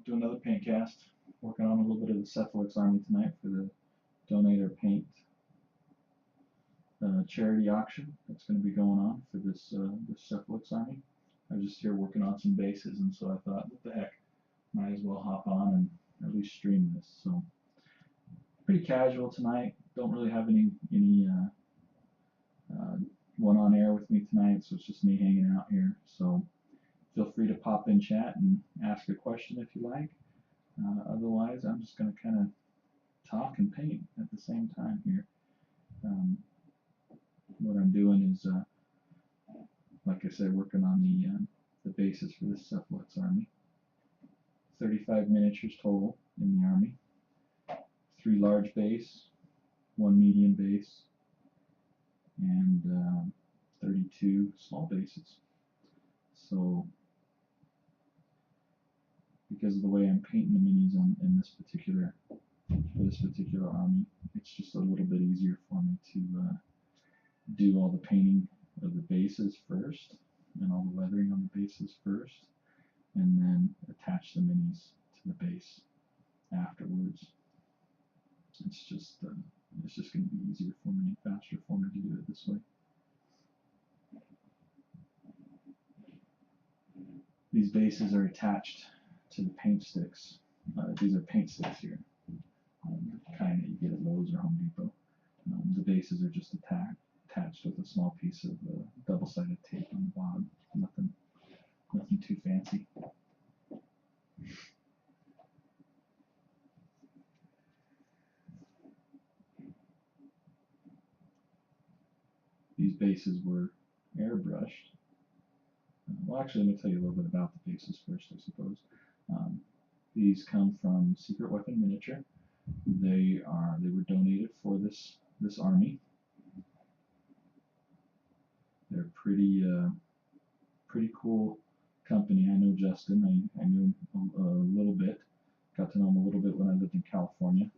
do another paint cast. Working on a little bit of the Cephalyx Army tonight for the Donate or Paint charity auction that's going to be going on for this Cephalyx Army. I was just here working on some bases, and so I thought, what the heck, might as well hop on and at least stream this. So pretty casual tonight. Don't really have any one on air with me tonight, so it's just me hanging out here. So feel free to pop in chat and ask a question if you like. Otherwise, I'm just going to kind of talk and paint at the same time here. What I'm doing is, like I said, working on the bases for this Cephalyx Army. 35 miniatures total in the Army. 3 large base, 1 medium base, and 32 small bases. So, because of the way I'm painting the minis in this particular army, it's just a little bit easier for me to do all the painting of the bases first, and all the weathering on the bases first, and then attach the minis to the base afterwards. It's just going to be easier for me and faster for me to do it this way. These bases are attached to the paint sticks. These are paint sticks here, the kind that you get at Lowe's or Home Depot. The bases are just attached with a small piece of double-sided tape on the bottom. Nothing too fancy. These bases were airbrushed. Well, actually, let me tell you a little bit about the bases first, I suppose. These come from Secret Weapon Miniature. They were donated for this army. They're pretty cool company. I know Justin. I knew him a little bit. Got to know him a little bit when I lived in California.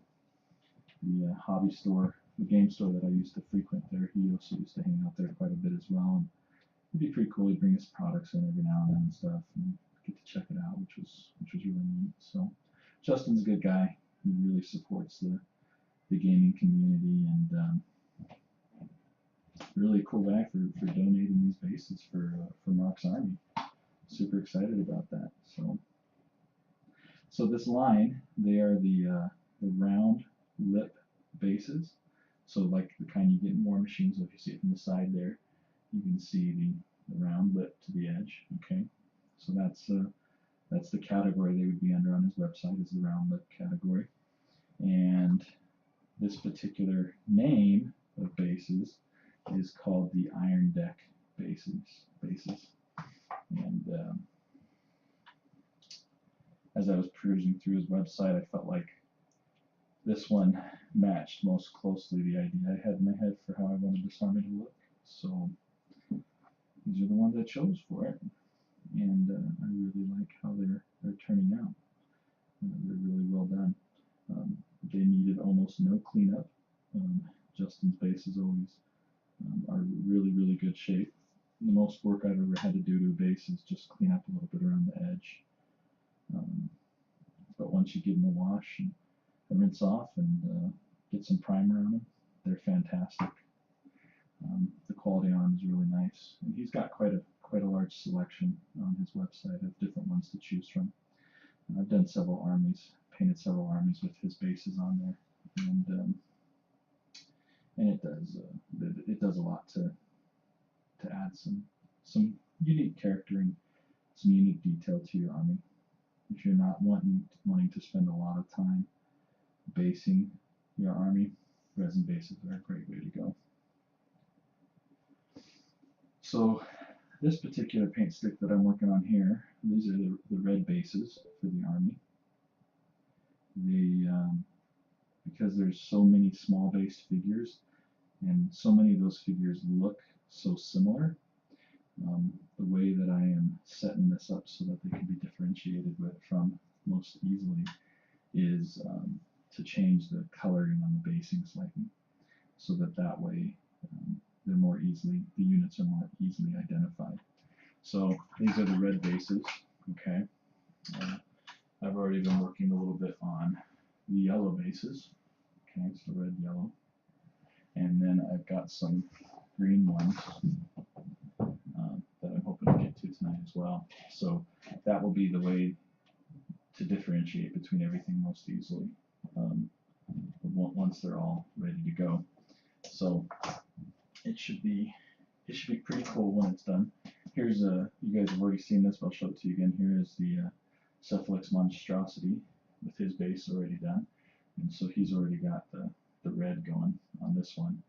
The hobby store, the game store that I used to frequent there, he also used to hang out there quite a bit as well. And it'd be pretty cool. He'd bring us products in every now and then and stuff, and get to check it out, which was really neat. So Justin's a good guy. He really supports the gaming community, and really cool guy for donating these bases for Mark's Army. Super excited about that. So this line, they are the round lip bases. So like the kind you get in War Machine. So if you see it from the side there, you can see the round lip to the edge. Okay, so that's the category they would be under on his website, is the round lip category. And this particular name of bases is called the Iron Deck bases. And as I was perusing through his website, I felt like this one matched most closely the idea I had in my head for how I wanted this army to look. So these are the ones I chose for it, and I really like how they're turning out. They're really well done. They needed almost no cleanup. Justin's bases always are really good shape. The most work I've ever had to do to a base is just clean up a little bit around the edge. But once you give them a wash and rinse off and get some primer on them, they're fantastic. The quality on them is really nice, and he's got quite a large selection on his website of different ones to choose from. I've done several armies, painted several armies with his bases on there, and it does a lot to add some unique character and some unique detail to your army. If you're not wanting to spend a lot of time basing your army, resin bases are a great way to go. So this particular paint stick that I'm working on here, these are the red bases for the army. They because there's so many small based figures, and so many of those figures look so similar, the way that I am setting this up so that they can be differentiated from most easily is to change the coloring on the basing slightly, so that way the units are more easily identified. So these are the red bases, okay? I've already been working a little bit on the yellow bases. Okay, so red, yellow. And then I've got some green ones that I'm hoping to get to tonight as well. So that will be the way to differentiate between everything most easily once they're all ready to go. So it should be pretty cool when it's done. Here's you guys have already seen this, but I'll show it to you again. Here is the Cephalyx monstrosity with his base already done, and so he's already got the red going on this one.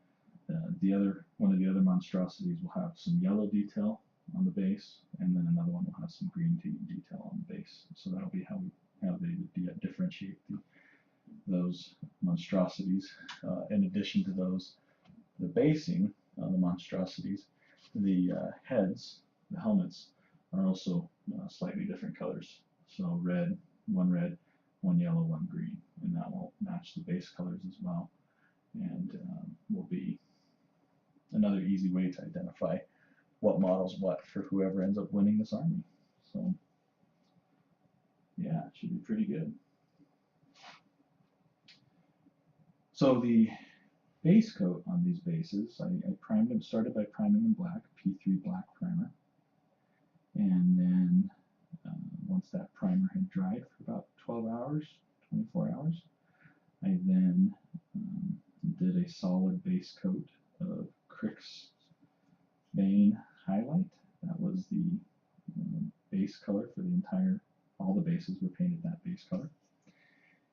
One of the other monstrosities will have some yellow detail on the base, and then another one will have some green detail on the base. So that'll be how they differentiate those monstrosities. In addition to those, the basing on the monstrosities, the heads, the helmets, are also slightly different colors. So red, one yellow, one green, and that will match the base colors as well, and will be another easy way to identify what model's what for whoever ends up winning this army. So yeah, it should be pretty good. So the base coat on these bases, I primed them, started by priming them black, P3 black primer, and then once that primer had dried for about 12 hours, 24 hours, I then did a solid base coat of Crix Vein highlight. That was the base color for the entire, all the bases were painted that base color.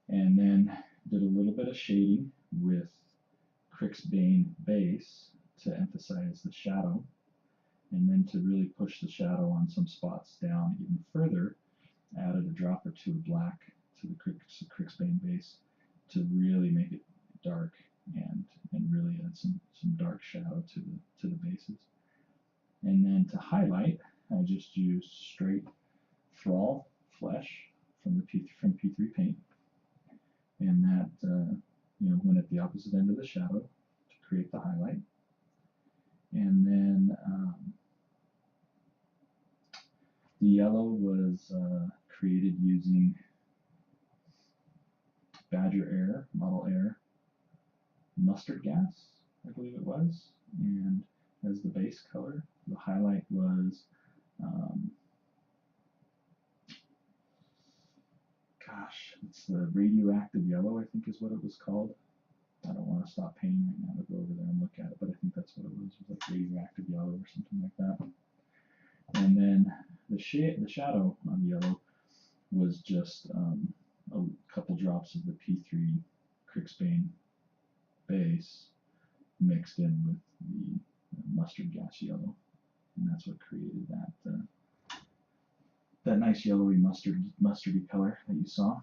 And then did a little bit of shading with Crix Vein base to emphasize the shadow, and then to really push the shadow on some spots down even further, added a drop or two of black to the Crix Vein base to really make it dark and really add some dark shadow to the bases. And then to highlight, I just used straight Thrall flesh from P3 paint, and that went at the opposite end of the shadow to create the highlight. And then the yellow was created using Badger Air, Model Air mustard gas, I believe it was, and as the base color. The highlight was it's the radioactive yellow, I think is what it was called. I don't want to stop painting right now to go over there and look at it, but I think that's what it was. It was like radioactive yellow or something like that. And then the shadow on the yellow was just a couple drops of the P3 Crix Vein base mixed in with the mustard gas yellow, and that's what created that nice yellowy mustardy color that you saw.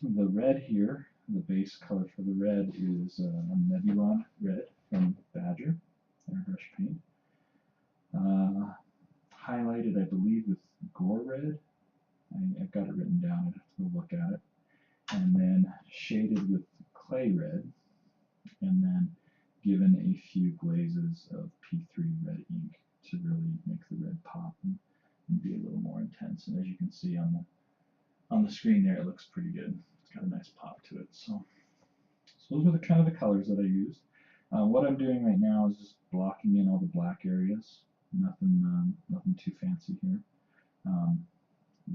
The red here, the base color for the red is a Nebulon red from Badger airbrush paint. Highlighted, I believe, with Gore red. I've got it written down. I'd have to go look at it. And then shaded with clay red, and then given a few glazes of P3 red ink to really make the red pop and be a little more intense. And as you can see on the screen there, it looks pretty good. It's got a nice pop to it. So those were the kind of the colors that I used. What I'm doing right now is just blocking in all the black areas. Nothing too fancy here.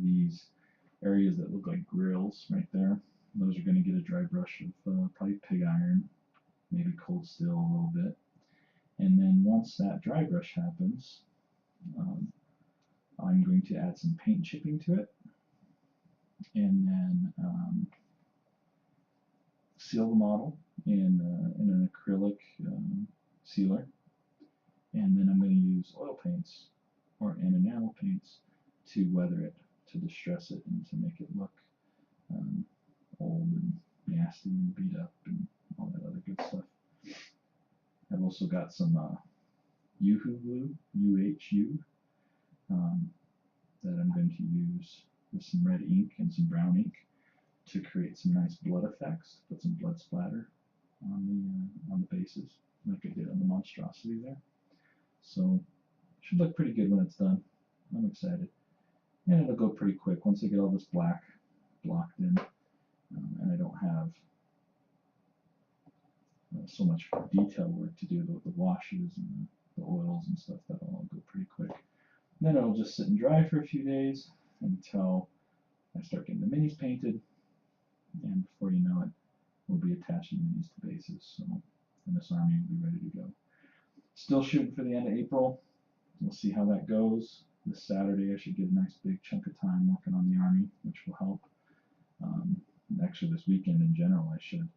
These areas that look like grills right there, those are going to get a dry brush of probably pig iron, maybe cold steel a little bit. And then once that dry brush happens, I'm going to add some paint chipping to it, and then seal the model in an acrylic sealer. And then I'm going to use oil paints and enamel paints to weather it, to distress it, and to make it look old and nasty and beat up and all that other good stuff. I've also got some UHU glue, UHU, that I'm going to use with some red ink and some brown ink to create some nice blood effects, put some blood splatter on the bases, like I did on the monstrosity there. So it should look pretty good when it's done. I'm excited. And it'll go pretty quick. Once I get all this black blocked in, and I don't have so much detail work to do, the washes and the oils and stuff. That'll all go pretty quick. And then it'll just sit and dry for a few days until I start getting the minis painted, and before you know it, we'll be attaching minis to bases. So, and this army will be ready to go. Still shooting for the end of April. We'll see how that goes. This Saturday I should get a nice big chunk of time working on the army, which will help. Actually, this weekend in general I should.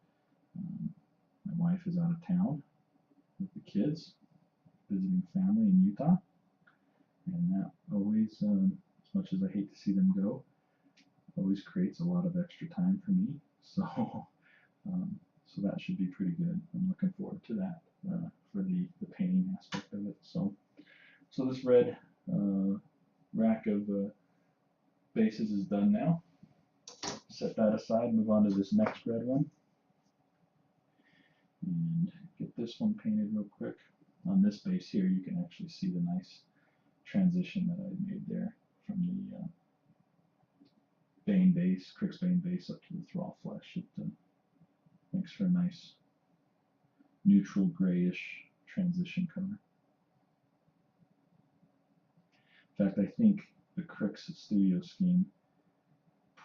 My wife is out of town with the kids, visiting family in Utah, and that always, as much as I hate to see them go, always creates a lot of extra time for me. So, so that should be pretty good. I'm looking forward to that for the painting aspect of it. So this red rack of bases is done now. Set that aside, move on to this next red one, and get this one painted real quick. On this base here, you can actually see the nice transition that I made there from the Bane base, Crixbane base up to the Thrall flesh. It makes for a nice neutral grayish transition color. In fact, I think the Crix Studio scheme,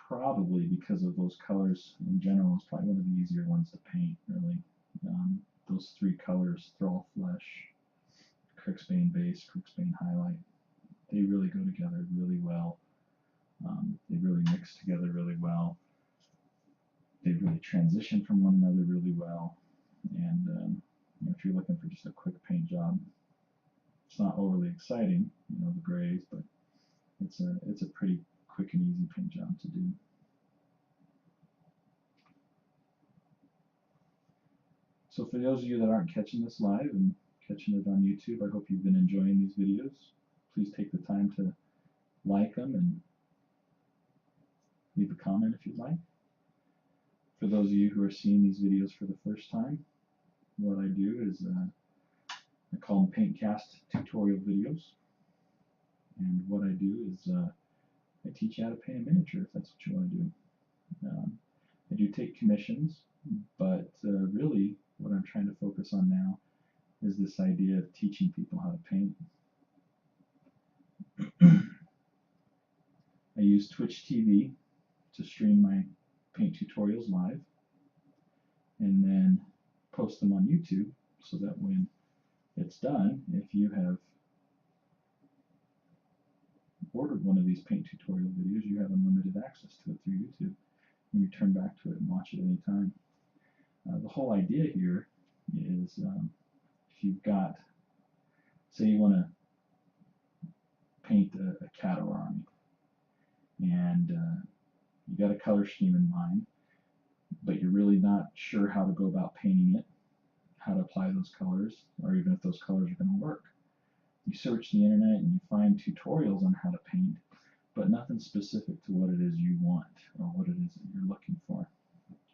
probably because of those colors in general, is probably one of the easier ones to paint, really. Those three colors, Thrall flesh, Crixbane base, Crixbane highlight, they really go together really well. They really mix together really well. They really transition from one another really well. And you know, if you're looking for just a quick paint job, it's not overly exciting, you know, the grays, but it's a pretty quick and easy paint job to do. So for those of you that aren't catching this live and catching it on YouTube, I hope you've been enjoying these videos. Please take the time to like them and leave a comment if you'd like. For those of you who are seeing these videos for the first time, what I do is I call them PaintCast tutorial videos. And what I do is I teach you how to paint a miniature, if that's what you want to do. I do take commissions, but really what I'm trying to focus on now is this idea of teaching people how to paint. I use Twitch TV to stream my paint tutorials live, and then post them on YouTube so that when it's done, if you have ordered one of these paint tutorial videos, you have unlimited access to it through YouTube. You can return back to it and watch it anytime. The whole idea here is if you've got, say you want to paint a Caddo army, and you got a color scheme in mind, but you're really not sure how to go about painting it, how to apply those colors, or even if those colors are going to work. You search the internet and you find tutorials on how to paint, but nothing specific to what it is you want or what it is that you're looking for.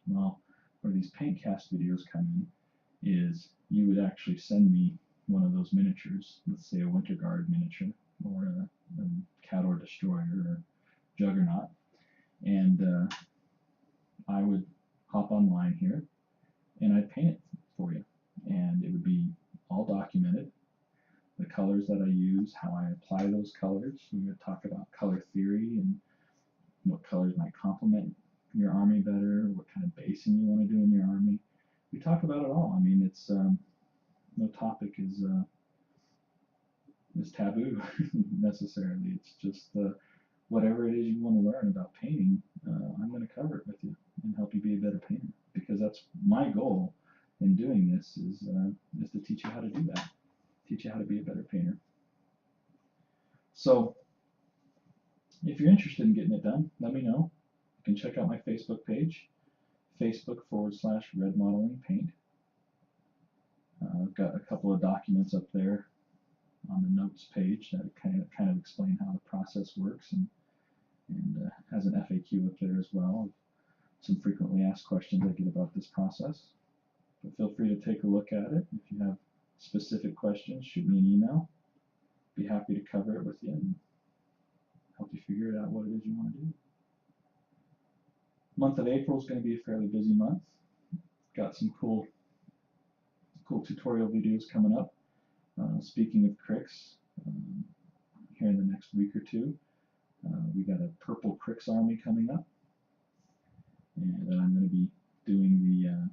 Well, where these PaintCast videos come in is you would actually send me one of those miniatures, let's say a Winter Guard miniature, or a Cador Destroyer or Juggernaut, and I would hop online here and I'd paint it for you, and it would be all documented. The colors that I use, how I apply those colors. We would talk about color theory and what colors might complement your army better, what kind of basing you want to do in your army. We talk about it all. I mean, it's no topic is taboo necessarily. It's just whatever it is you want to learn about painting, I'm going to cover it with you and help you be a better painter, because that's my goal in doing this is to teach you how to do that, teach you how to be a better painter. So if you're interested in getting it done, let me know. You can check out my Facebook page, Facebook.com/Red Modeling Paint. I've got a couple of documents up there on the notes page that kind of explain how the process works, and has an FAQ up there as well. Some frequently asked questions I get about this process. But feel free to take a look at it. If you have specific questions, shoot me an email. Be happy to cover it with you and help you figure out what it is you want to do. month of April is going to be a fairly busy month. Got some cool tutorial videos coming up. Speaking of cricks, here in the next week or two, we got a purple cricks army coming up, and I'm going to be doing the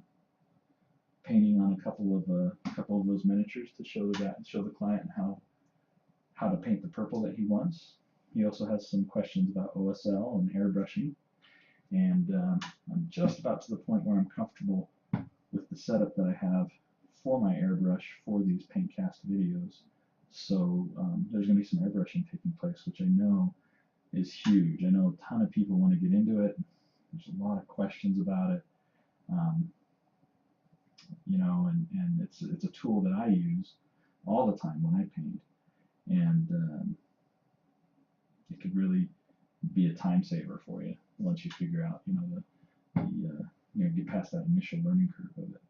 painting on a couple of those miniatures to show the client how to paint the purple that he wants. He also has some questions about OSL and airbrushing, and I'm just about to the point where I'm comfortable with the setup that I have for my airbrush for these PaintCast videos. So there's going to be some airbrushing taking place, which I know is huge. I know a ton of people want to get into it. There's a lot of questions about it, you know, and it's a tool that I use all the time when I paint, and it could really be a time saver for you once you figure out, you know, get past that initial learning curve of it.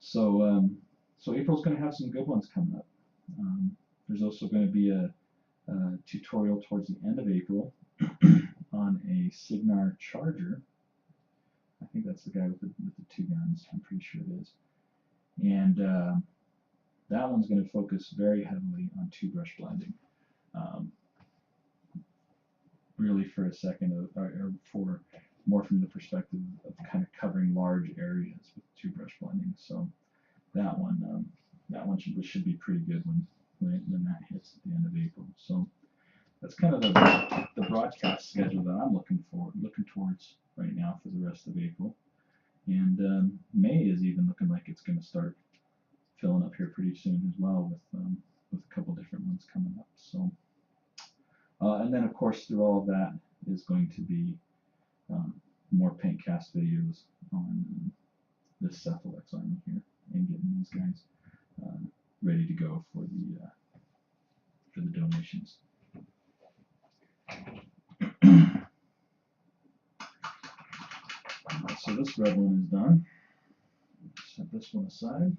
So so April's going to have some good ones coming up. There's also going to be a tutorial towards the end of April on a Signar charger. I think that's the guy with the two guns. I'm pretty sure it is. And that one's going to focus very heavily on two-brush blending. Really for a second, or for more from the perspective of kind of covering large areas with two-brush blending. So that one should be pretty good when that hits at the end of April. So that's kind of the broadcast schedule that I'm looking towards right now for the rest of April. And May is even looking like it's going to start filling up here pretty soon as well, with a couple different ones coming up. So and then of course through all of that is going to be more PaintCast videos on this Cephalyx army here, and getting these guys ready to go for the donations. So this red one is done. Set this one aside.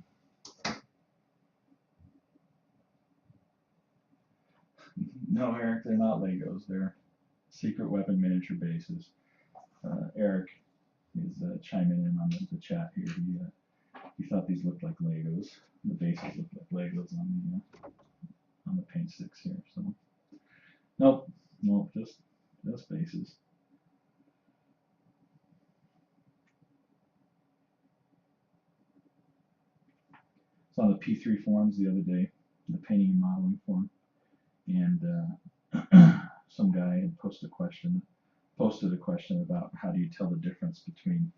No, Eric, they're not Legos. They're secret weapon miniature bases. Eric is chiming in on the chat here. He thought these looked like Legos. The bases look like Legos on the paint sticks here. So nope, just bases. So on the P3 forums the other day, the painting and modeling forum, and some guy had posted a question about how do you tell the difference between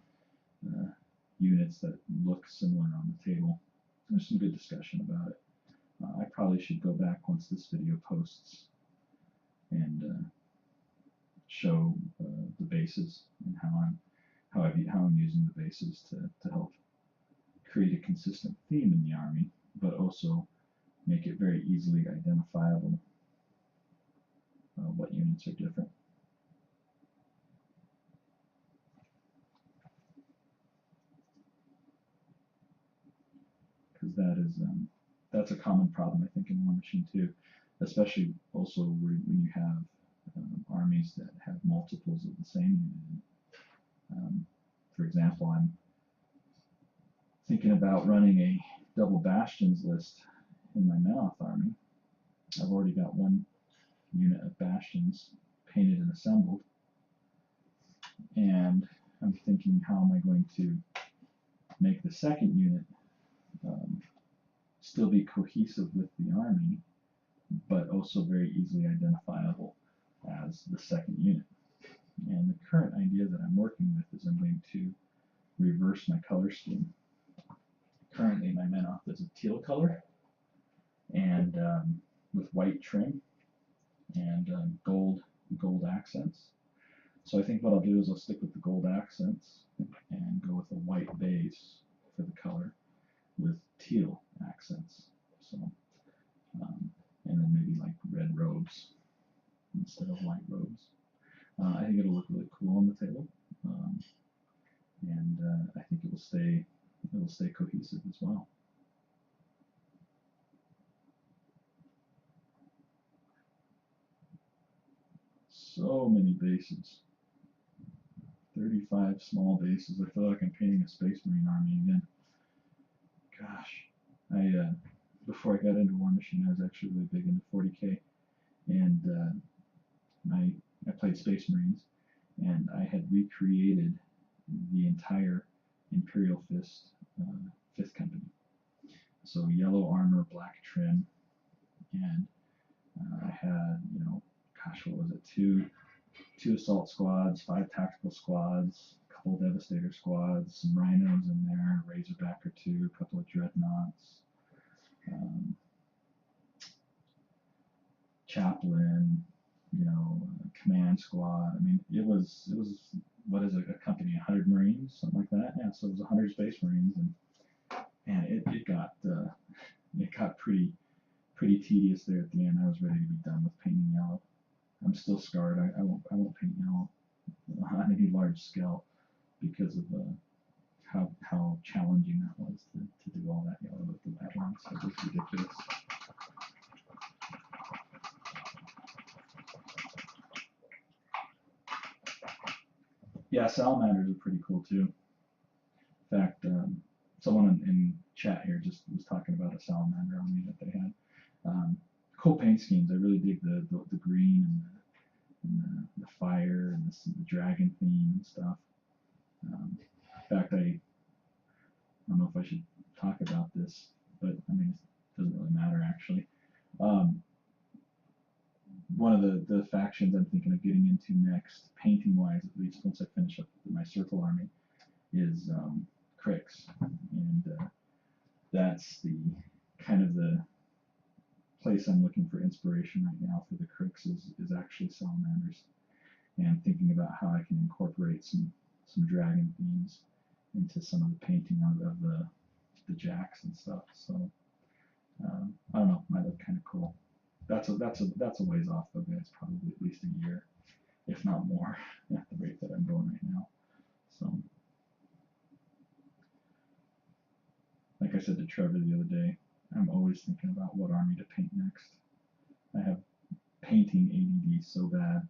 units that look similar on the table. There's some good discussion about it. I probably should go back once this video posts and show the bases and how I'm using the bases to help create a consistent theme in the army, but also make it very easily identifiable what units are different. Because that's a common problem, I think, in War Machine too, especially also when you have armies that have multiples of the same unit. For example, I'm thinking about running a double bastions list in my Manoth army. I've already got one unit of bastions painted and assembled, and I'm thinking, how am I going to make the second unit still be cohesive with the army, but also very easily identifiable as the second unit. And the current idea that I'm working with is I'm going to reverse my color scheme. Currently my Manoth is a teal color, and with white trim and gold accents. So I think what I'll do is I'll stick with the gold accents and go with a white base for the color with teal accents. So and then maybe like red robes instead of white robes. I think it'll look really cool on the table, and I think it will stay cohesive as well. So many bases. 35 small bases. I feel like I'm painting a Space Marine army again. Gosh, before I got into War Machine, I was actually really big into 40K, and I played Space Marines, and I had recreated the entire Imperial Fist 5th Company. So yellow armor, black trim, and I had, gosh, what was it? Two assault squads, 5 tactical squads, a couple Devastator squads, some rhinos in there, a Razorback or 2, a couple of dreadnoughts, chaplain, command squad. I mean, it was what is it, a company, 100 Marines, something like that. Yeah, so it was 100 Space Marines, and it got pretty tedious there at the end. I was ready to be done with painting yellow. I'm still scarred. I won't paint yellow on any large scale because of how challenging that was to do all that yellow with the bad ones. It was ridiculous. Yeah, salamanders are pretty cool too. In fact, someone in chat here just was talking about a salamander army that they had. Cool paint schemes. I really dig the green and the fire and the dragon theme and stuff. In fact, I don't know if I should talk about this, but I mean, it doesn't really matter actually. One of the factions I'm thinking of getting into next, painting-wise at least, once I finish up my Circle Army, is Cricks, and that's the kind of the place I'm looking for inspiration right now for the Cricks is actually salamanders, and thinking about how I can incorporate some dragon themes into some of the painting of the jacks and stuff. So I don't know, might look kind of cool. That's a ways off though, guys. Probably at least a year, if not more, at the rate that I'm going right now. So, like I said to Trevor the other day, I'm always thinking about what army to paint next. I have painting ADD so bad.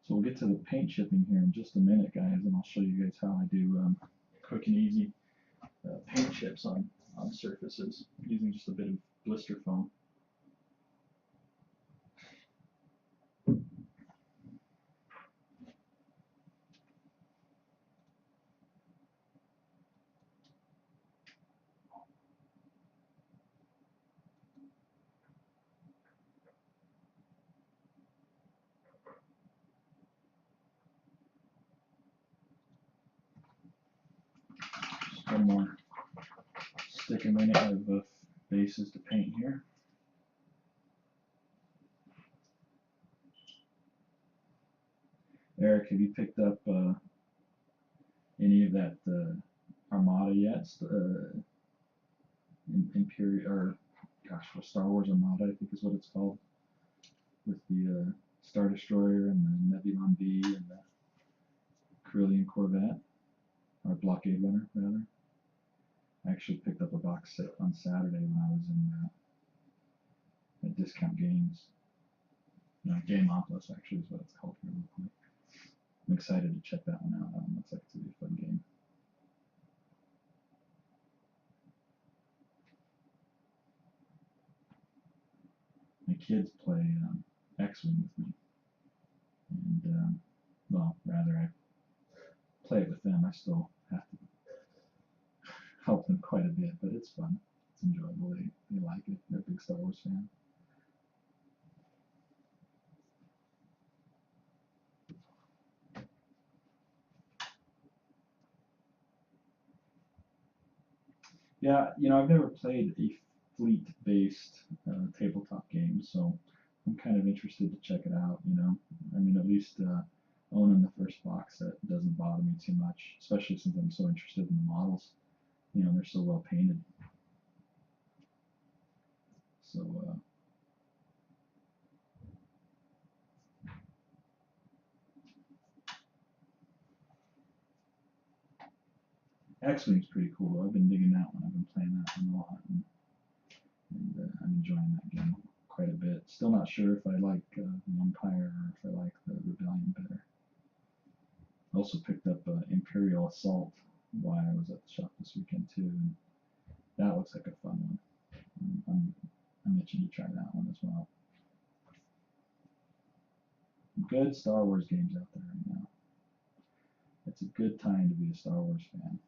So we'll get to the paint chipping here in just a minute, guys, and I'll show you guys how I do quick and easy paint chips on surfaces using just a bit of blister foam. Just one more stick a minute of bases to paint here. Eric, have you picked up any of that Armada yet? Imperial, or gosh, Star Wars Armada, I think is what it's called, with the Star Destroyer and the Nebulon B and the Carillion Corvette, or Blockade Runner rather. I actually picked up a box set on Saturday when I was in at Discount Games. Game Opus actually is what it's called here locally. I'm excited to check that one out. That one looks like it's going to be a fun game. My kids play X-Wing with me, and well, rather I play it with them. I still have to help them quite a bit, but it's fun. It's enjoyable. They like it. They're big Star Wars fans. Yeah, you know, I've never played a fleet-based tabletop game, so I'm kind of interested to check it out. You know, I mean, at least owning the first box set doesn't bother me too much, especially since I'm so interested in the models. You know, they're so well painted. So X-Wing's pretty cool. I've been digging that one. I've been playing that one a lot, and I'm enjoying that game quite a bit. Still not sure if I like the Empire or if I like the Rebellion better. Also picked up Imperial Assault while I was at the shop this weekend too, and that looks like a fun one. I'm itching to try that one as well. Good Star Wars games out there right now. It's a good time to be a Star Wars fan.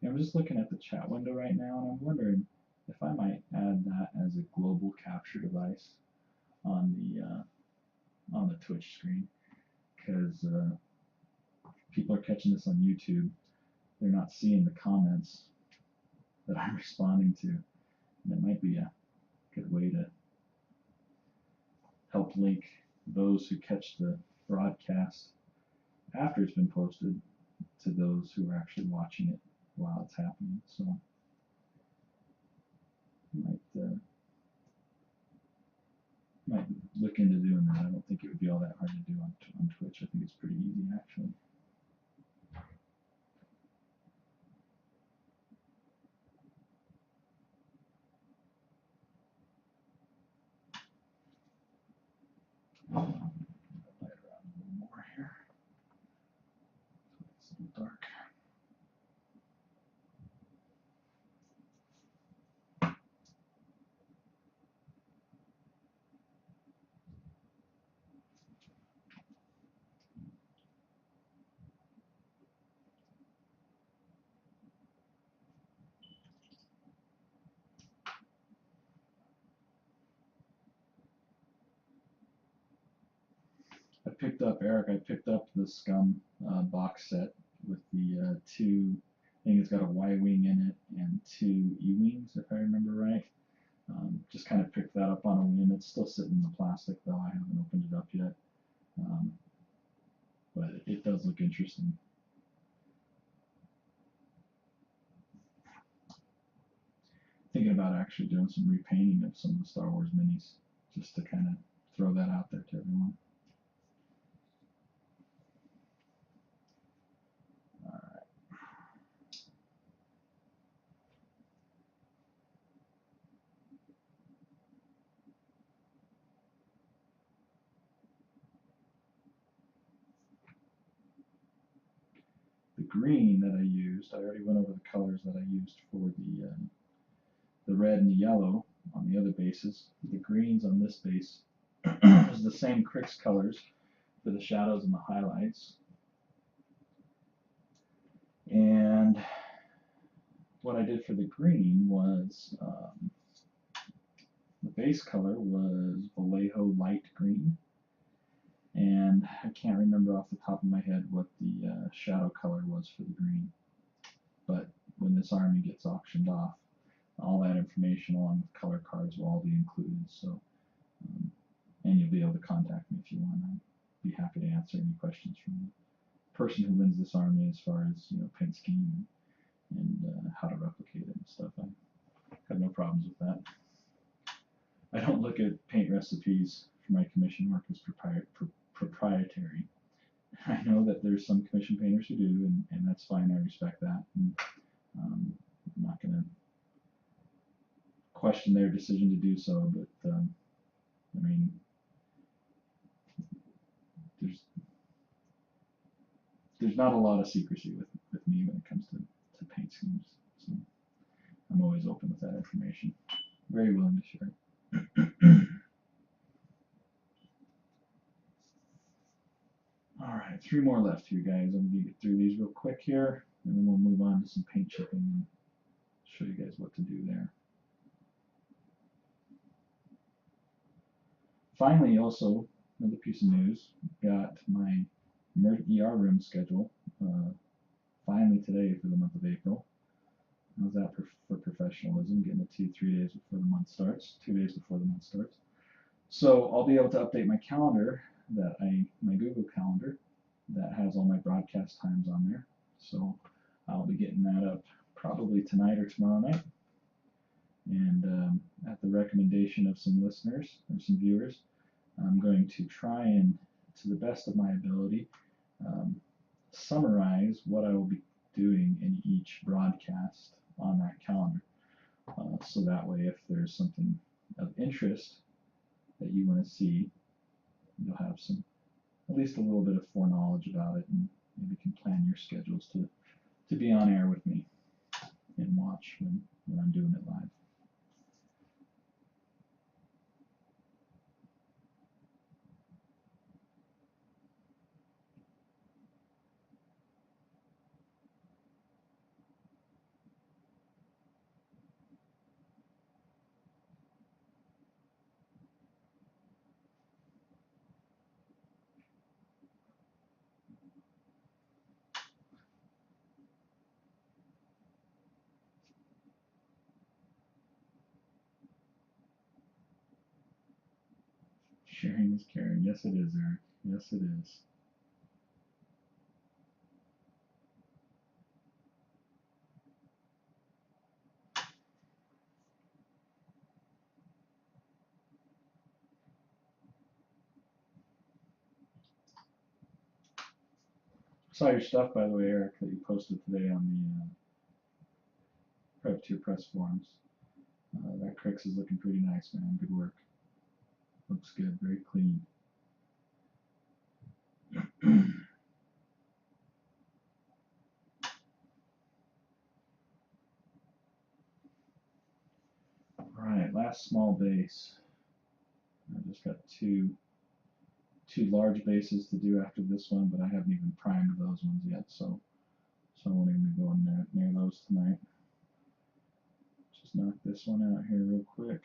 I'm just looking at the chat window right now, and I'm wondering if I might add that as a global capture device on the Twitch screen, because people are catching this on YouTube. They're not seeing the comments that I'm responding to, and it might be a good way to help link those who catch the broadcast after it's been posted to those who are actually watching it while it's happening. So might look into doing that. I don't think it would be all that hard to do on Twitch. I think it's pretty easy actually. Light around a little more here. It's a little dark. I picked up the Scum box set with the two. I think it's got a Y wing in it and two E wings, if I remember right. Just kind of picked that up on a whim. It's still sitting in the plastic though. I haven't opened it up yet, but it does look interesting. Thinking about actually doing some repainting of some of the Star Wars minis, just to kind of throw that out there to everyone. The green that I used, I already went over the colors that I used for the red and the yellow on the other bases. The greens on this base is the same Crix colors for the shadows and the highlights. And what I did for the green was the base color was Vallejo light green, and I can't remember off the top of my head what the shadow color was for the green, but when this army gets auctioned off, all that information along with color cards will all be included. So, and you'll be able to contact me if you want. I'd be happy to answer any questions from the person who wins this army as far as paint scheme and how to replicate it and stuff. I have no problems with that. I don't look at paint recipes for my commission work as proprietary. I know that there's some commission painters who do, and that's fine. I respect that. And, I'm not going to question their decision to do so, but I mean, there's not a lot of secrecy with me when it comes to paint schemes. So I'm always open with that information. Very willing to share it. All Alright, 3 more left here, guys. I'm going to get through these real quick here, and then we'll move on to some paint chipping and show you guys what to do there. Finally, also, another piece of news, got my ER room schedule finally today for the month of April. How's that for professionalism, getting it to you 3 days before the month starts, 2 days before the month starts. So I'll be able to update my calendar, my Google Calendar, that has all my broadcast times on there. So I'll be getting that up probably tonight or tomorrow night. And at the recommendation of some listeners or some viewers, I'm going to try and, to the best of my ability, summarize what I will be doing in each broadcast on that calendar. So that way, if there's something of interest that you want to see, you'll have some, at least a little bit of foreknowledge about it, and maybe can plan your schedules to be on air with me and watch when I'm doing it live. Sharing is caring. Yes, it is, Eric. Yes, it is. Saw your stuff, by the way, Eric, that you posted today on the Prep 2 Press forums. That Crix is looking pretty nice, man. Good work. Looks good. Very clean. Alright, last small base. I just got two large bases to do after this one, but I haven't even primed those ones yet, so I won't even be going near those tonight. Just knock this one out here real quick.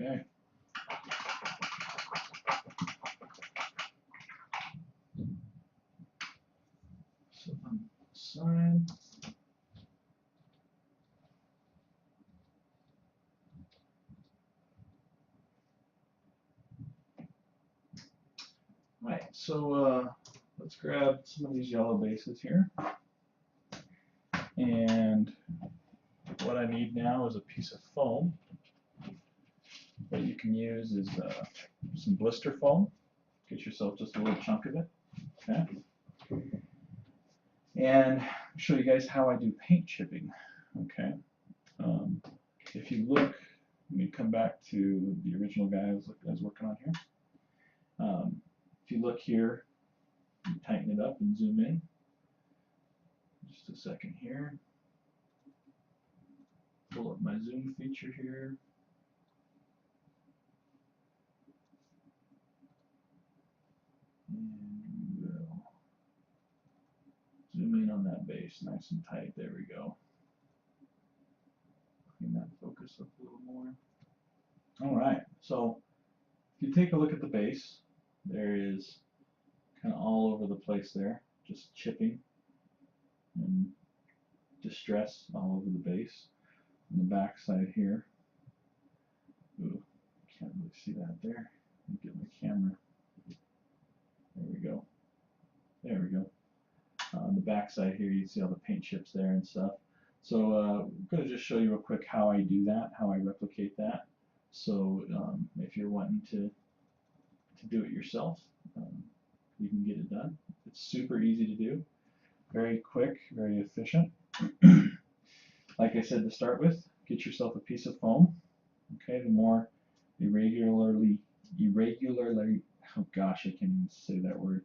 Okay. So on the side. Right, so let's grab some of these yellow bases here. And what I need now is a piece of foam. What you can use is some blister foam. Get yourself just a little chunk of it. Okay. And I'll show you guys how I do paint chipping. Okay. If you look, let me come back to the original guy I was working on here. If you look here, you tighten it up and zoom in. Just a second here. Pull up my zoom feature here. And we will zoom in on that base nice and tight. There we go. Clean that focus up a little more. Alright, so if you take a look at the base, there is kind of all over the place there, just chipping and distress all over the base. On the back side here, ooh, can't really see that there. Let me get my camera. There we go. There we go. On the back side here, you see all the paint chips there and stuff. So I'm going to just show you real quick how I do that, how I replicate that. So if you're wanting to do it yourself, you can get it done. It's super easy to do, very quick, very efficient. like I said to start with, get yourself a piece of foam. Okay, the more irregularly, oh gosh, I can't even say that word.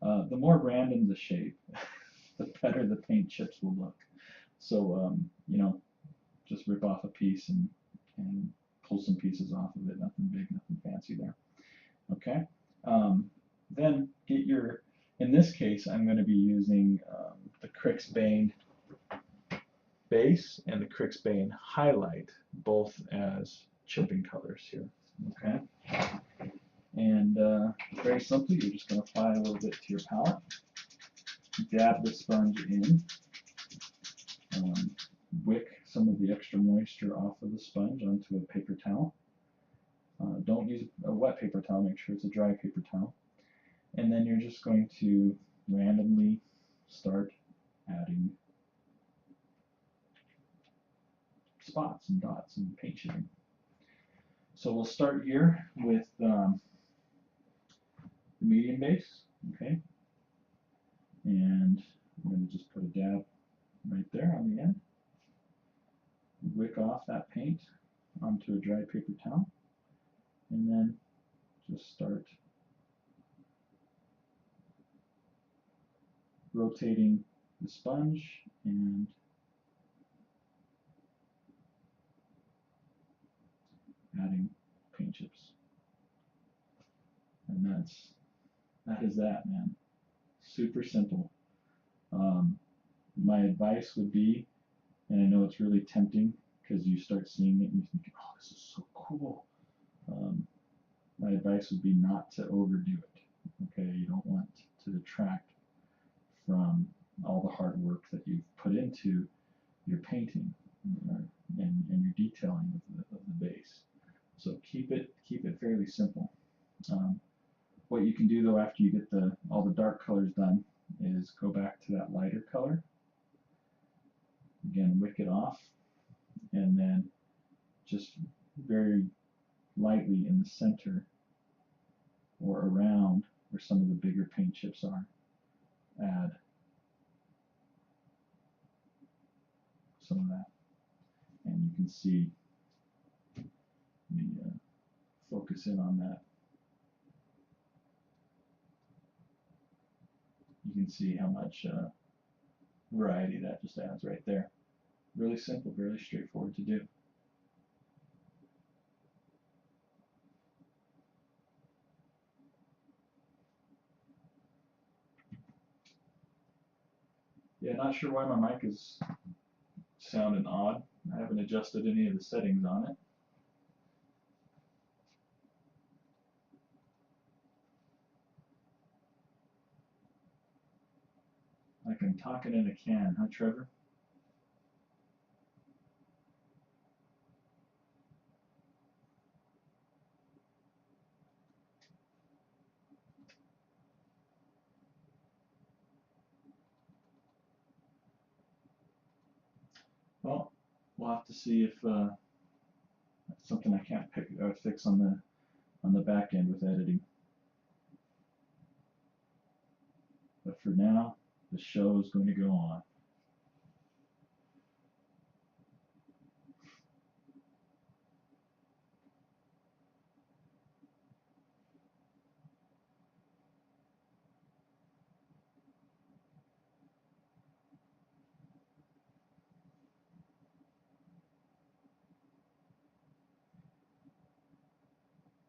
The more random the shape, the better the paint chips will look. So, you know, just rip off a piece and pull some pieces off of it. Nothing big, nothing fancy there. Okay. Then get your, in this case, I'm going to be using the Crixbane base and the Crixbane highlight, both as chipping colors here. Okay. And very simply, you're just going to apply a little bit to your palette, dab the sponge in, wick some of the extra moisture off of the sponge onto a paper towel. Don't use a wet paper towel, make sure it's a dry paper towel. And then you're just going to randomly start adding spots and dots and paint chipping. So we'll start here with the medium base, okay? And I'm going to just put a dab right there on the end. Wick off that paint onto a dry paper towel, and then just start rotating the sponge and adding paint chips. And that is that, man. Super simple. My advice would be, and I know it's really tempting because you start seeing it and you think, oh, this is so cool. My advice would be not to overdo it. Okay, you don't want to detract from all the hard work that you've put into your painting and your detailing of the base. So keep it fairly simple. What you can do though after you get all the dark colors done is go back to that lighter color. Again, wick it off, and then just very lightly in the center or around where some of the bigger paint chips are, add some of that. And you can see me focus in on that. You can see how much variety that just adds right there. Really simple, really straightforward to do. Yeah, not sure why my mic is sounding odd. I haven't adjusted any of the settings on it. Like I'm talking in a can, huh, Trevor? Well, we'll have to see if that's something I can't fix on the back end with editing. But for now, the show is going to go on.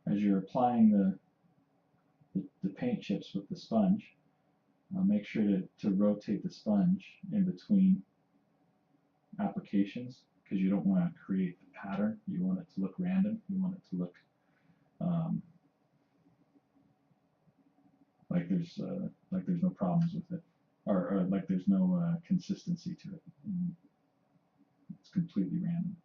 As you're applying the paint chips with the sponge, make sure to rotate the sponge in between applications, because you don't want to create the pattern. You want it to look random. You want it to look like there's no problems with it, or like there's no consistency to it. It's completely random.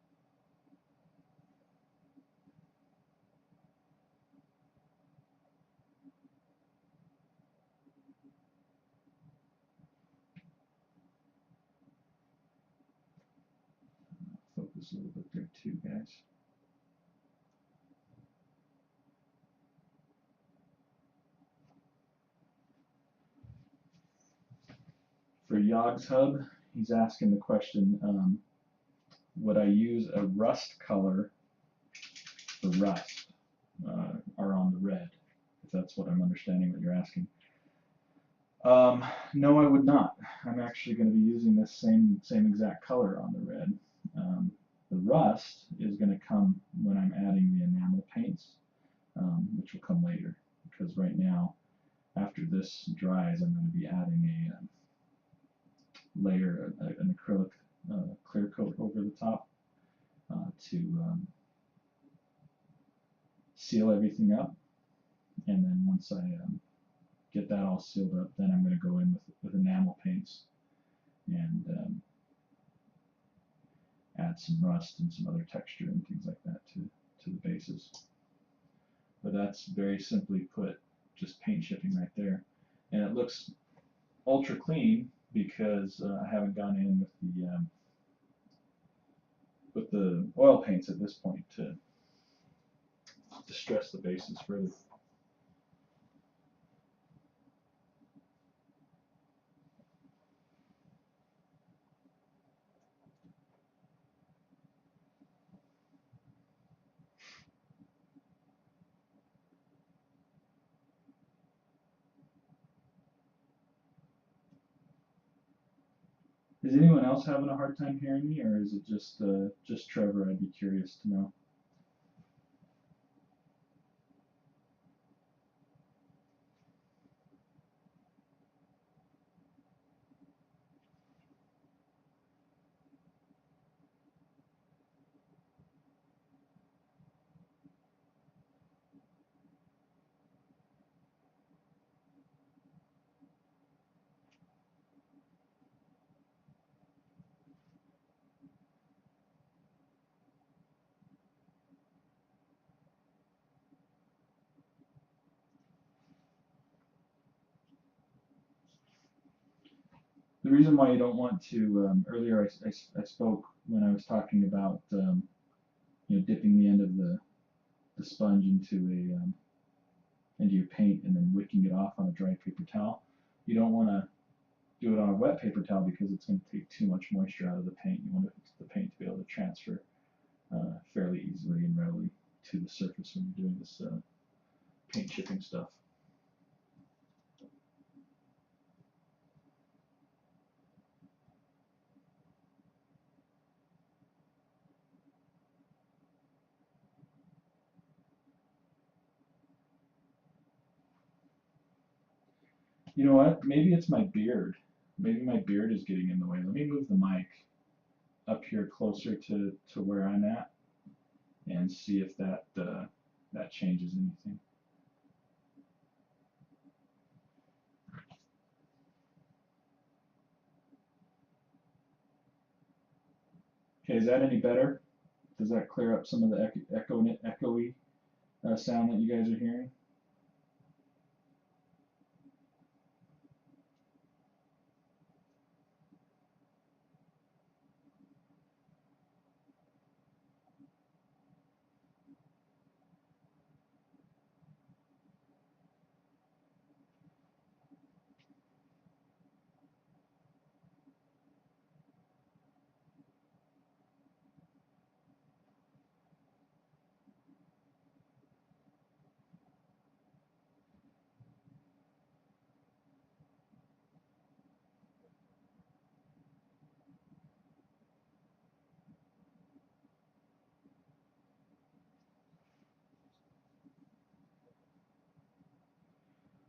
Focus a little bit there too, guys. For Yogg's Hub, he's asking the question, would I use a rust color for rust, or on the red, if that's what I'm understanding what you're asking? No, I would not. I'm actually going to be using this same exact color on the red. The rust is going to come when I'm adding the enamel paints, which will come later, because right now, after this dries, I'm going to be adding a layer, an acrylic clear coat over the top to seal everything up. And then once I get that all sealed up, then I'm going to go in with enamel paints and add some rust and some other texture and things like that to the bases. But that's very simply put, just paint chipping right there. And it looks ultra clean because I haven't gone in with the oil paints at this point to distress the bases further. Is anyone else having a hard time hearing me, or is it just Trevor? I'd be curious to know. The reason why you don't want to, earlier I spoke when I was talking about dipping the end of the sponge into your paint and then wicking it off on a dry paper towel. You don't want to do it on a wet paper towel because it's going to take too much moisture out of the paint. You want the paint to be able to transfer fairly easily and readily to the surface when you're doing this paint chipping stuff. You know what? Maybe it's my beard. Maybe my beard is getting in the way. Let me move the mic up here closer to where I'm at and see if that changes anything. Okay, is that any better? Does that clear up some of the echoey sound that you guys are hearing?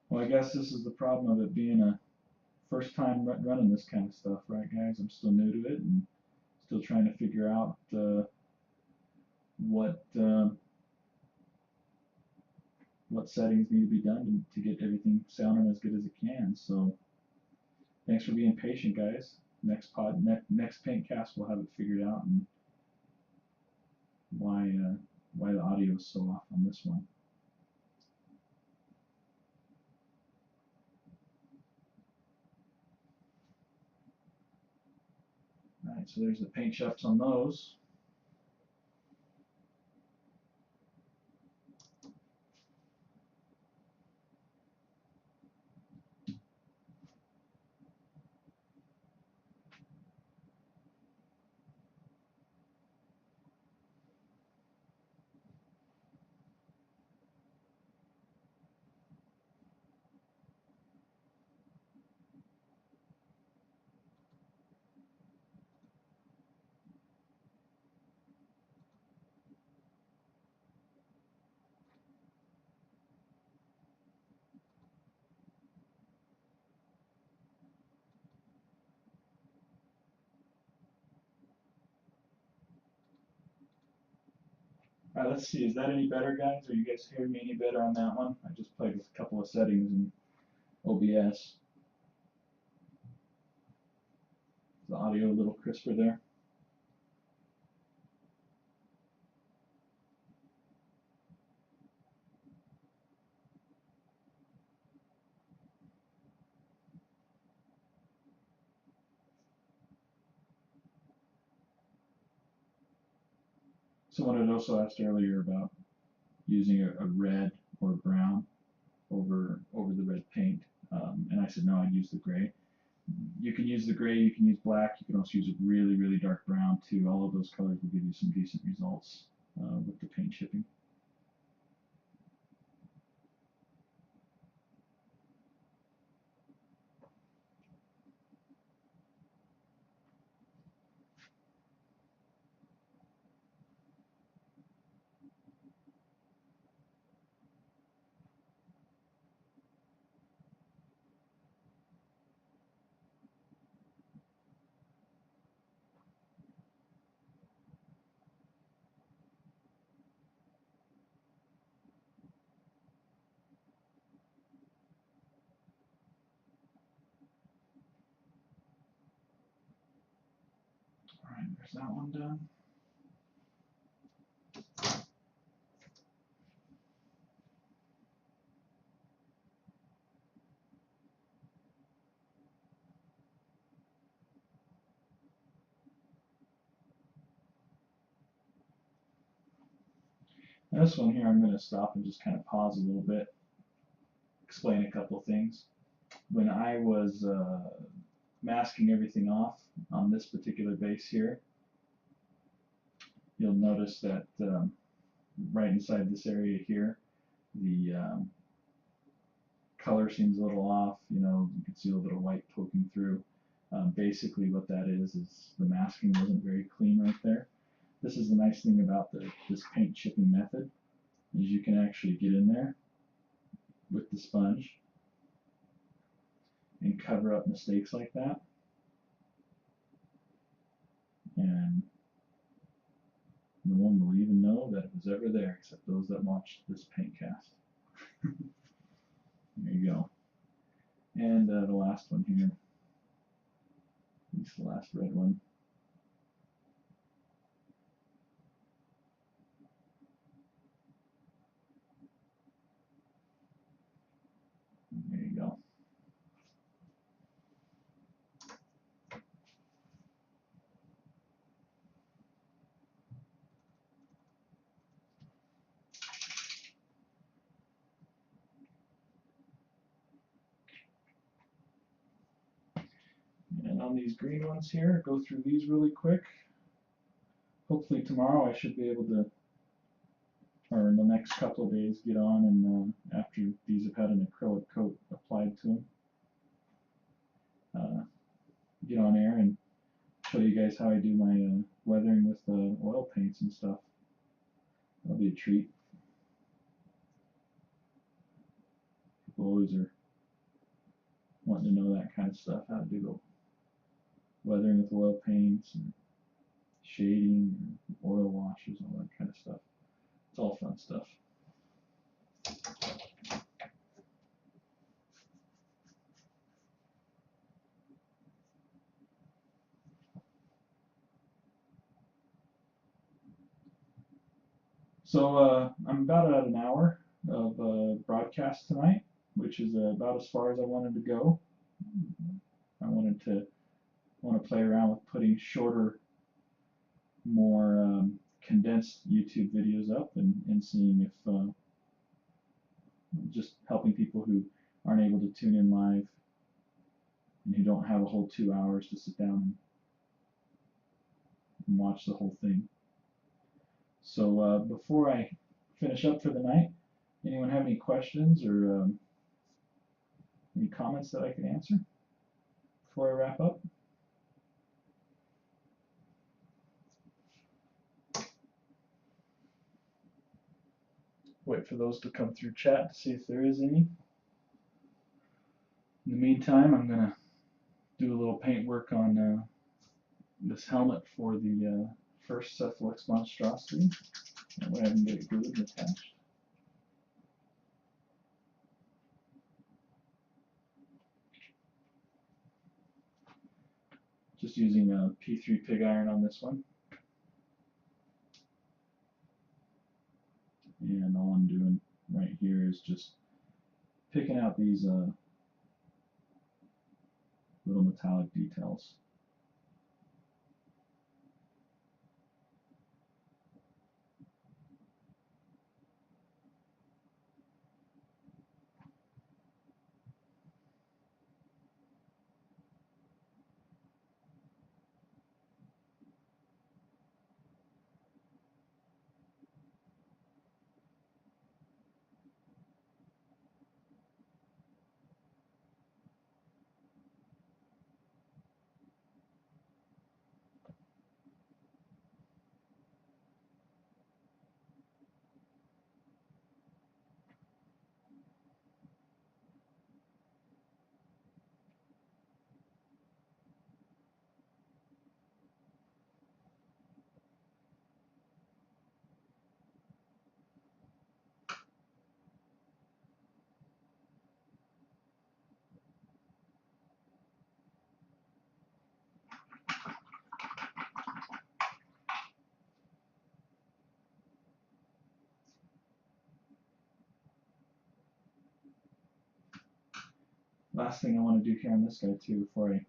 Well, I guess this is the problem of it being a first time running this kind of stuff, right, guys? I'm still new to it and still trying to figure out what what settings need to be done to get everything sounding as good as it can. So thanks for being patient, guys. Next PaintCast we'll have it figured out and why the audio is so off on this one. Alright, so there's the paint chips on those. Alright, let's see, is that any better, guys? Are you guys hearing me any better on that one? I just played with a couple of settings in OBS. Is the audio a little crisper there? Someone had also asked earlier about using a red or brown over the red paint, and I said no, I'd use the gray. You can use the gray, you can use black, you can also use a really, really dark brown too. All of those colors will give you some decent results with the paint chipping. Alright, there's that one done. Now this one here, I'm going to stop and just kind of pause a little bit, explain a couple things. When I was masking everything off on this particular base here, you'll notice that right inside this area here, the color seems a little off. You know, you can see a little bit of white poking through. Basically what that is the masking wasn't very clean right there. This is the nice thing about this paint chipping method, is you can actually get in there with the sponge and cover up mistakes like that. And no one will even know that it was ever there except those that watched this PaintCast. There you go. And the last one here, at least the last red one. There you go. And on these green ones here, go through these really quick. Hopefully tomorrow I should be able to, or in the next couple of days, get on and after these have had an acrylic coat applied to them, get on air and show you guys how I do my weathering with oil paints and stuff. That'll be a treat. People always are wanting to know that kind of stuff, how to do the weathering with oil paints and shading, and oil washes, all that kind of stuff. It's all fun stuff. So I'm about at an hour of broadcast tonight, which is about as far as I wanted to go. I want to play around with putting shorter, more condensed YouTube videos up and seeing if just helping people who aren't able to tune in live and who don't have a whole 2 hours to sit down and watch the whole thing. So before I finish up for the night, anyone have any questions or any comments that I can answer before I wrap up? Wait for those to come through chat to see if there is any. In the meantime, I'm going to do a little paint work on this helmet for the first Cephalyx monstrosity. That way I can get it glued and attached. Just using a P3 pig iron on this one. And all I'm doing right here is just picking out these little metallic details. Last thing I want to do here on this guy too before I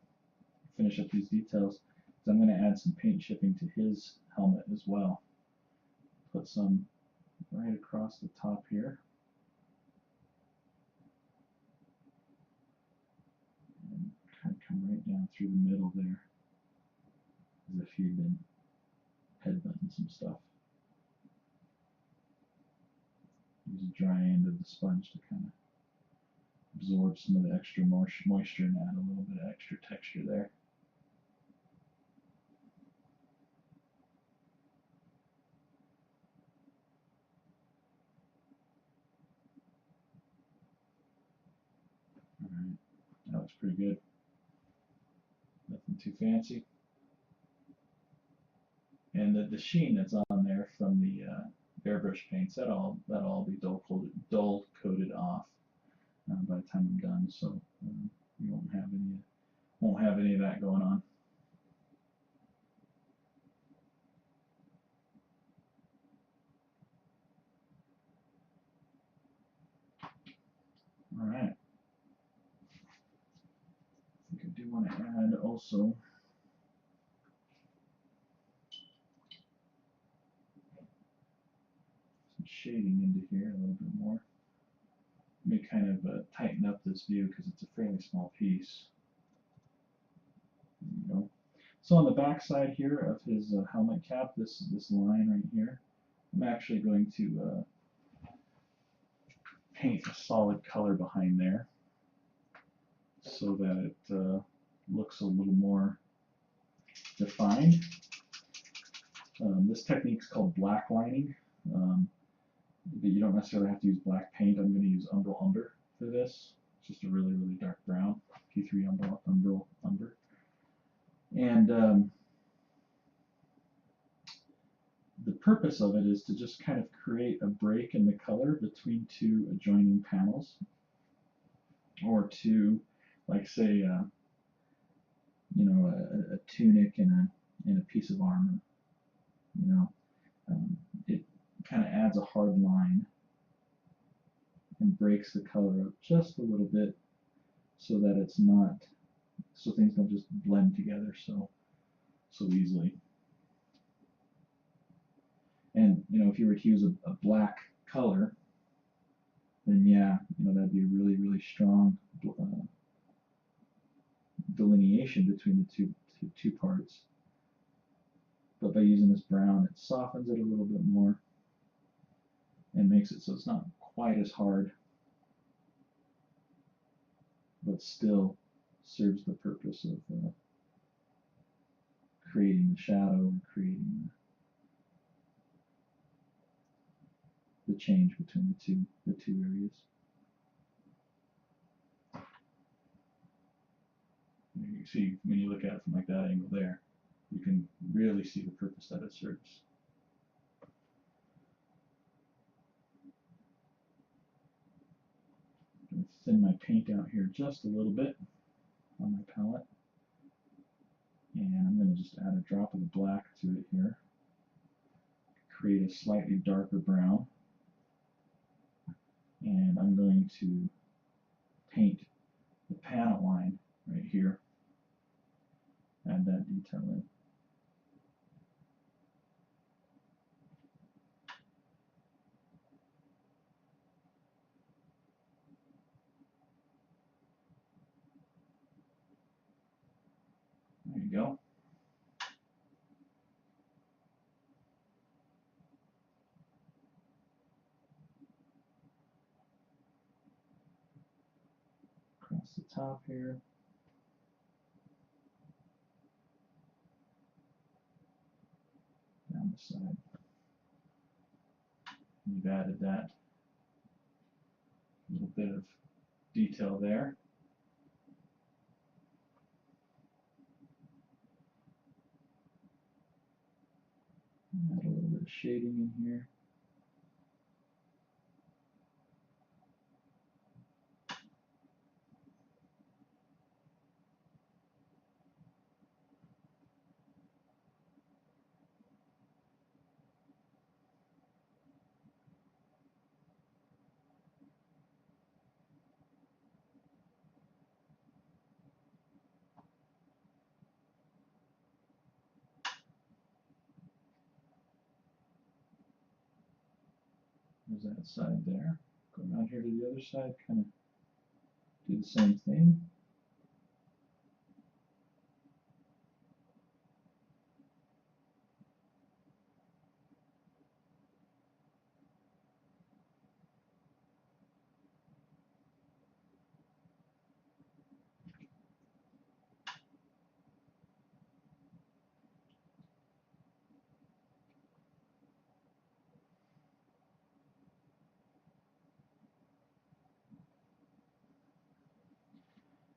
finish up these details is I'm going to add some paint chipping to his helmet as well. Put some right across the top here. And kind of come right down through the middle there as if he'd been headbutting some stuff. Use the dry end of the sponge to kind of absorb some of the extra moisture and add a little bit of extra texture there. Alright, that looks pretty good. Nothing too fancy. And the sheen that's on there from the airbrush paints, that'll all be dull coated off by the time I'm done, so you won't have any of that going on. All right. I think I do want to add also some shading into here a little bit more. Let me kind of tighten up this view because it's a fairly small piece. There you go. So on the back side here of his helmet cap, this line right here, I'm actually going to paint a solid color behind there so that it looks a little more defined. This technique is called black lining, but you don't necessarily have to use black paint. I'm going to use umbral umber for this. It's just a really, really dark brown, P3 umbral umber. And the purpose of it is to just kind of create a break in the color between two adjoining panels, or two, like say, you know, a tunic and a piece of armor. You know, it kind of adds a hard line and breaks the color up just a little bit, so that it's not, so things don't just blend together so easily. And you know, if you were to use a black color, then yeah, you know, that'd be a really, really strong delineation between the two parts. But by using this brown, it softens it a little bit more and makes it so it's not quite as hard, but still serves the purpose of creating the shadow and creating the change between the two areas. You see, when you look at it from like that angle there, you can really see the purpose that it serves. thin my paint out here just a little bit on my palette. And I'm going to just add a drop of the black to it here. Create a slightly darker brown. And I'm going to paint the panel line right here. Add that detail in. There you go. Across the top here. Down the side. We've added that little bit of detail there. Add a little bit of shading in here. There's that side there. Go around here to the other side, kind of do the same thing.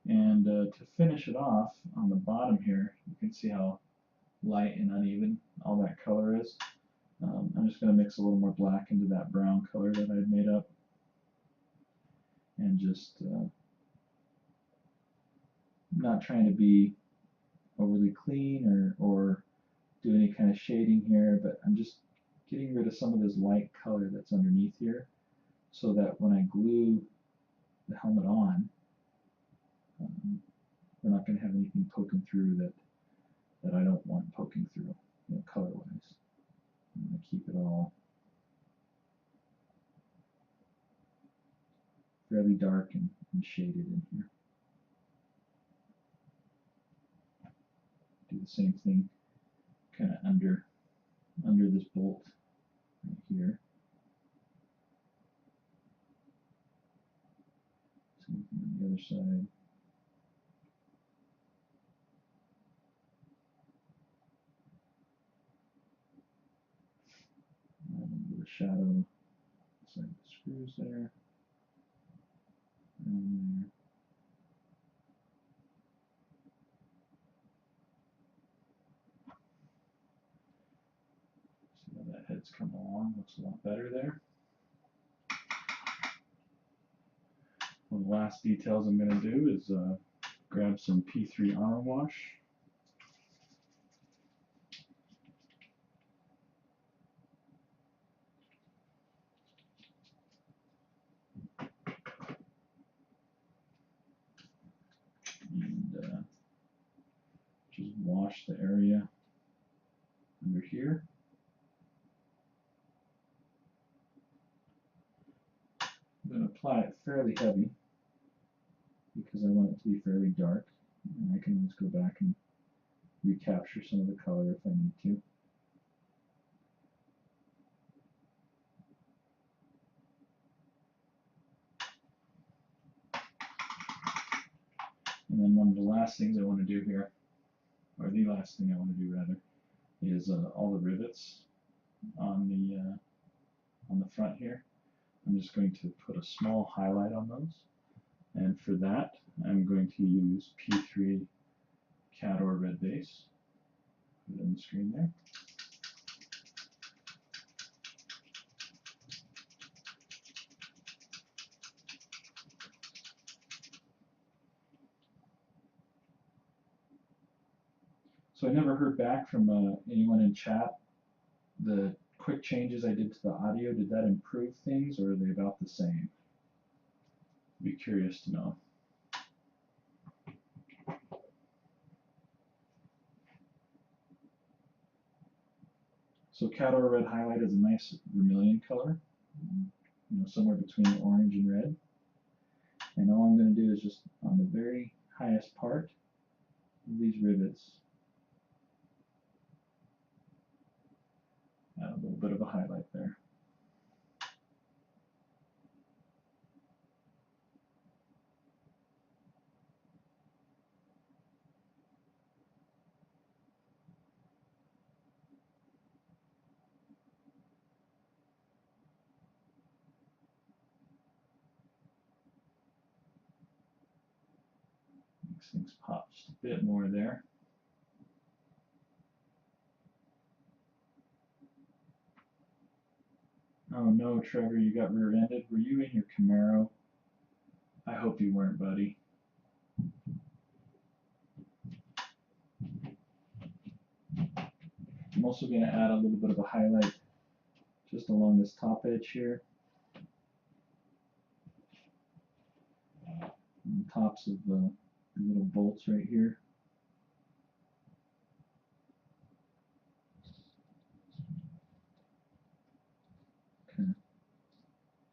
And to finish it off on the bottom here, you can see how light and uneven all that color is. I'm just going to mix a little more black into that brown color that I had made up. And just not trying to be overly clean or do any kind of shading here, but I'm just getting rid of some of this light color that's underneath here so that when I glue the helmet on, we're not going to have anything poking through that I don't want poking through, color-wise. I'm going to keep it all fairly dark and shaded in here. Do the same thing kind of under this bolt right here. Same thing on the other side. A little bit of shadow inside the screws there. And there. See how that head's come along, looks a lot better there. One of the last details I'm going to do is grab some P3 armor wash. And just wash the area under here. I'm going to apply it fairly heavy because I want it to be fairly dark. And I can always go back and recapture some of the color if I need to. And then one of the last things I want to do here, or the last thing I want to do rather, is all the rivets on the front here. I'm just going to put a small highlight on those, and for that I'm going to use P3 Cador red base. Put it on the screen there. So I never heard back from anyone in chat. The quick changes I did to the audio, did that improve things or are they about the same? Be curious to know. So Cador Red Highlight is a nice vermilion color, somewhere between orange and red. And all I'm going to do is just on the very highest part of these rivets, add a little bit of a highlight there. Makes things pop just a bit more there. Oh no, Trevor, you got rear-ended. Were you in your Camaro? I hope you weren't, buddy. I'm also going to add a little bit of a highlight just along this top edge here. On the tops of the little bolts right here. Kind of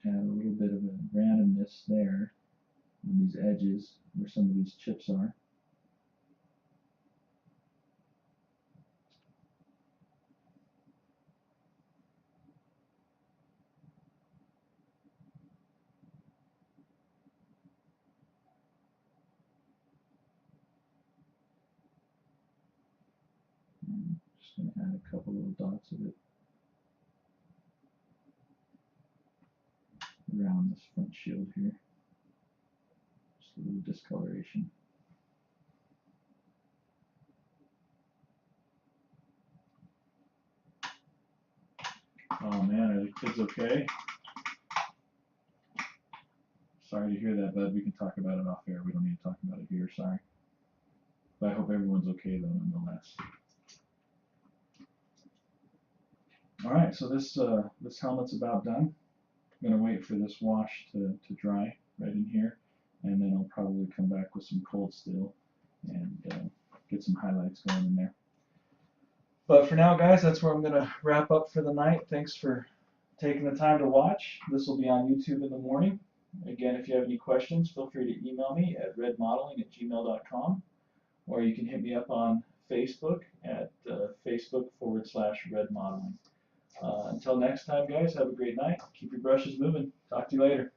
add a little bit of a randomness there on these edges where some of these chips are. And just going to add a couple little dots of it around this front shield here. Just a little discoloration. Oh man, are the kids okay? Sorry to hear that, bud. We can talk about it off air. We don't need to talk about it here, sorry. But I hope everyone's okay though, nonetheless. Alright, so this helmet's about done. I'm going to wait for this wash to dry right in here, and then I'll probably come back with some cold steel and get some highlights going in there. But for now, guys, that's where I'm going to wrap up for the night. Thanks for taking the time to watch. This will be on YouTube in the morning. Again, if you have any questions, feel free to email me at redmodeling@gmail.com, or you can hit me up on Facebook at Facebook.com/redmodeling. Until next time, guys, have a great night. Keep your brushes moving. Talk to you later.